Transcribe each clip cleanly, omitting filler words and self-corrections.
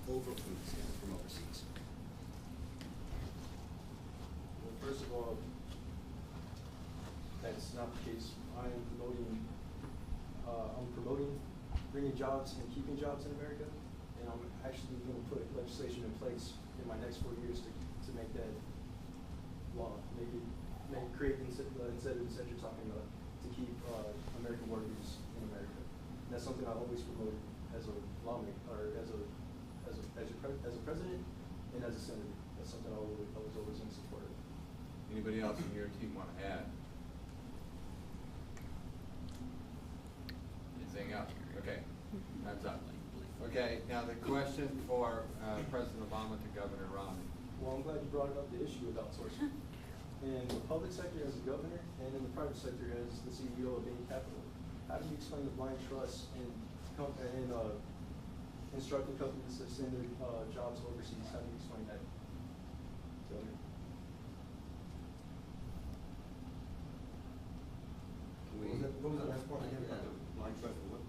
over food stamps from overseas? Well, first of all, that's not the case. I'm promoting bringing jobs and keeping jobs in America, and I'm actually going to put legislation in place in my next 4 years to make that law, create incentives that you're talking about to keep American workers in America. And that's something I always promoted as a lawmaker, or as a president and as a senator. That's something I was always in support of. Anybody else in your team want to add? Anything else? Okay, that's up. Okay, now the question for President Obama to Governor Romney. Well, I'm glad you brought up the issue of outsourcing. In the public sector as a governor, and in the private sector as the CEO of Bain Capital, how do you explain the blind trust in instructing companies to send their jobs overseas? How do you explain that, Governor? What was that last part again about the blind trust or what?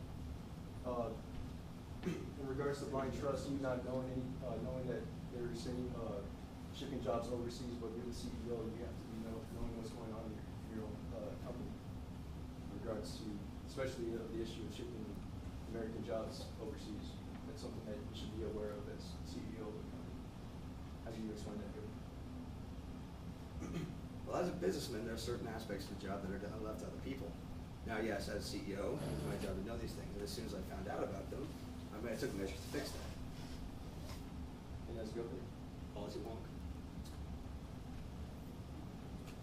In regards to blind trust, you not knowing knowing that they're sending shipping jobs overseas, but you're the CEO, you have to be knowing what's going on in your own company. In regards to, especially the issue of shipping American jobs overseas, that's something that you should be aware of as CEO of the company. How do you explain that here? Well, as a businessman, there are certain aspects of the job that are left to other people. Now, yes, as CEO, it's my job to know these things, and as soon as I found out about them, I took measures to fix that. And as governor? Policy wonk.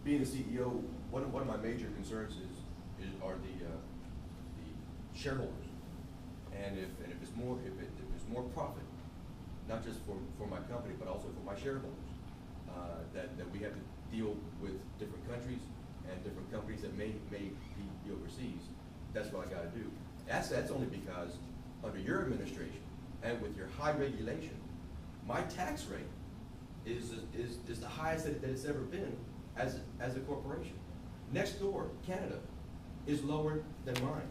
Being a CEO, one of my major concerns are the shareholders, and if there's more profit, not just for my company but also for my shareholders, that we have to deal with different countries and different companies that may be overseas. That's what I got to do. That's only because under your administration and with your high regulation, my tax rate is the highest that it's ever been as a corporation. Next door, Canada, is lower than mine.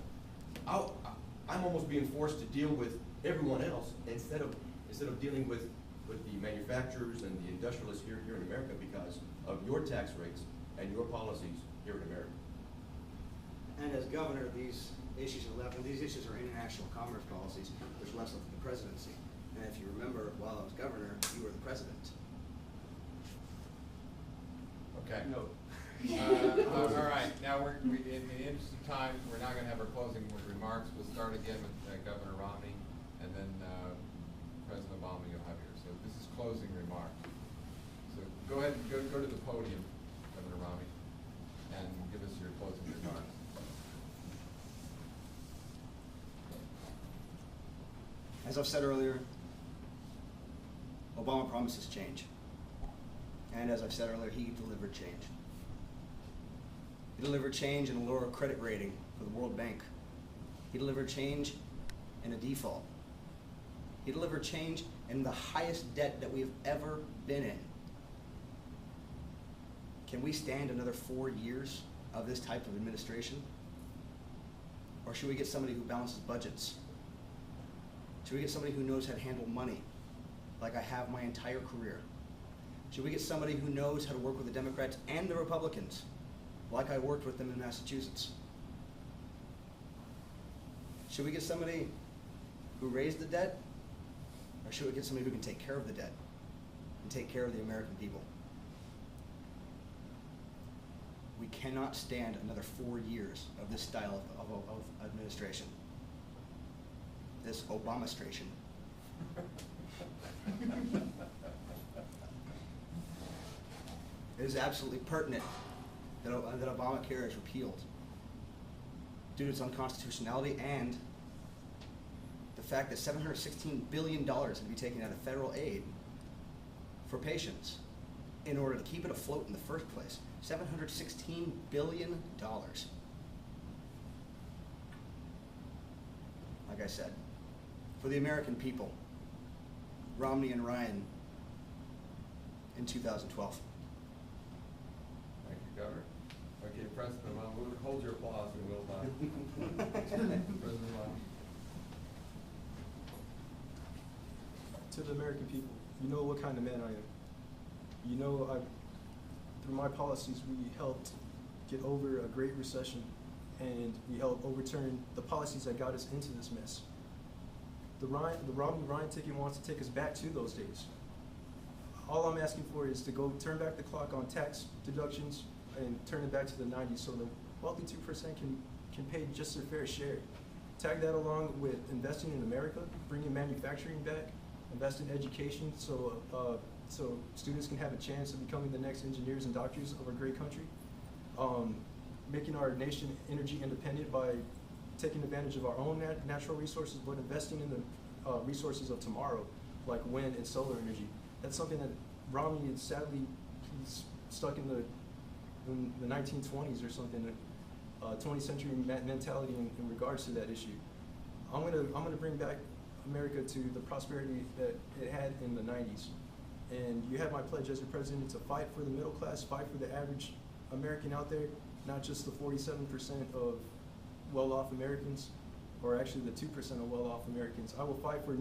I'm almost being forced to deal with everyone else instead of dealing with the manufacturers and the industrialists here in America because of your tax rates and your policies here in America. And as governor, these issues are left, and these issues are international commerce policies, which left up to the presidency. And if you remember, while I was governor, you were the president. Okay. No. All right. Now in the interest of time, we're now going to have our closing remarks. We'll start again with Governor Romney, and then President Obama. You'll have yours. So this is closing remarks. So go ahead and go to the podium, Governor Romney, and give us your closing remarks. As I've said earlier, Obama promises change. And as I've said earlier, he delivered change. He delivered change in a lower credit rating for the World Bank. He delivered change in a default. He delivered change in the highest debt that we've ever been in. Can we stand another 4 years of this type of administration? Or should we get somebody who balances budgets? Should we get somebody who knows how to handle money, like I have my entire career? Should we get somebody who knows how to work with the Democrats and the Republicans, like I worked with them in Massachusetts? Should we get somebody who raised the debt, or should we get somebody who can take care of the debt and take care of the American people? We cannot stand another 4 years of this style of administration. This Obamastration. It is absolutely pertinent that Obamacare is repealed due to its unconstitutionality and the fact that $716 billion would be taken out of federal aid for patients in order to keep it afloat in the first place. $716 billion. Like I said, for the American people, Romney and Ryan in 2012. Thank you, Governor. Okay, President Obama, we'll hold your applause and we'll President Obama. To the American people, you know what kind of man I am. You know, through my policies, we helped get over a great recession, and we helped overturn the policies that got us into this mess. The Romney-Ryan ticket wants to take us back to those days. All I'm asking for is to go turn back the clock on tax deductions and turn it back to the 90s so the wealthy 2% can pay just their fair share. Tag that along with investing in America, bringing manufacturing back, invest in education so students can have a chance of becoming the next engineers and doctors of our great country. Making our nation energy independent by taking advantage of our own natural resources, but investing in the resources of tomorrow, like wind and solar energy. That's something that Romney is sadly, he's stuck in the 1920s or something, 20th century mentality in regards to that issue. I'm gonna bring back America to the prosperity that it had in the 90s. And you have my pledge as your president to fight for the middle class, fight for the average American out there, not just the 47% of well-off Americans, or actually the 2% of well-off Americans. I will fight for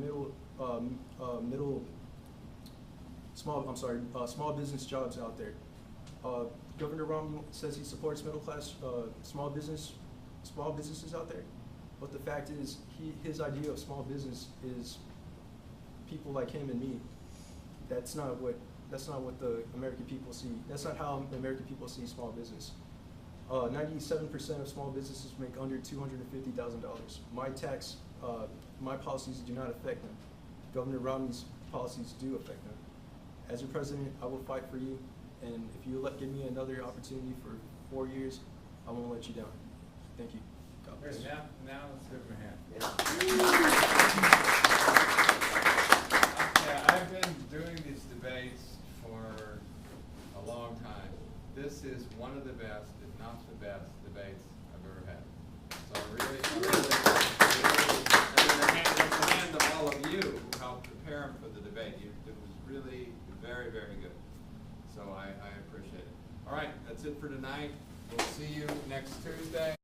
small business jobs out there. Governor Romney says he supports middle-class small businesses out there, but the fact is, his idea of small business is people like him and me. That's not what the American people see. That's not how the American people see small business. 97% of small businesses make under $250,000. My policies do not affect them. Governor Romney's policies do affect them. As your president, I will fight for you, and if you give me another opportunity for 4 years, I won't let you down. Thank you. God bless. Now let's give him a hand. Yeah. Okay, I've been doing these debates for a long time. This is one of the best, if not the best, debates I've ever had. So I really and the hand of all of you who helped prepare him for the debate. It was really very, very good. So I appreciate it. All right, that's it for tonight. We'll see you next Tuesday.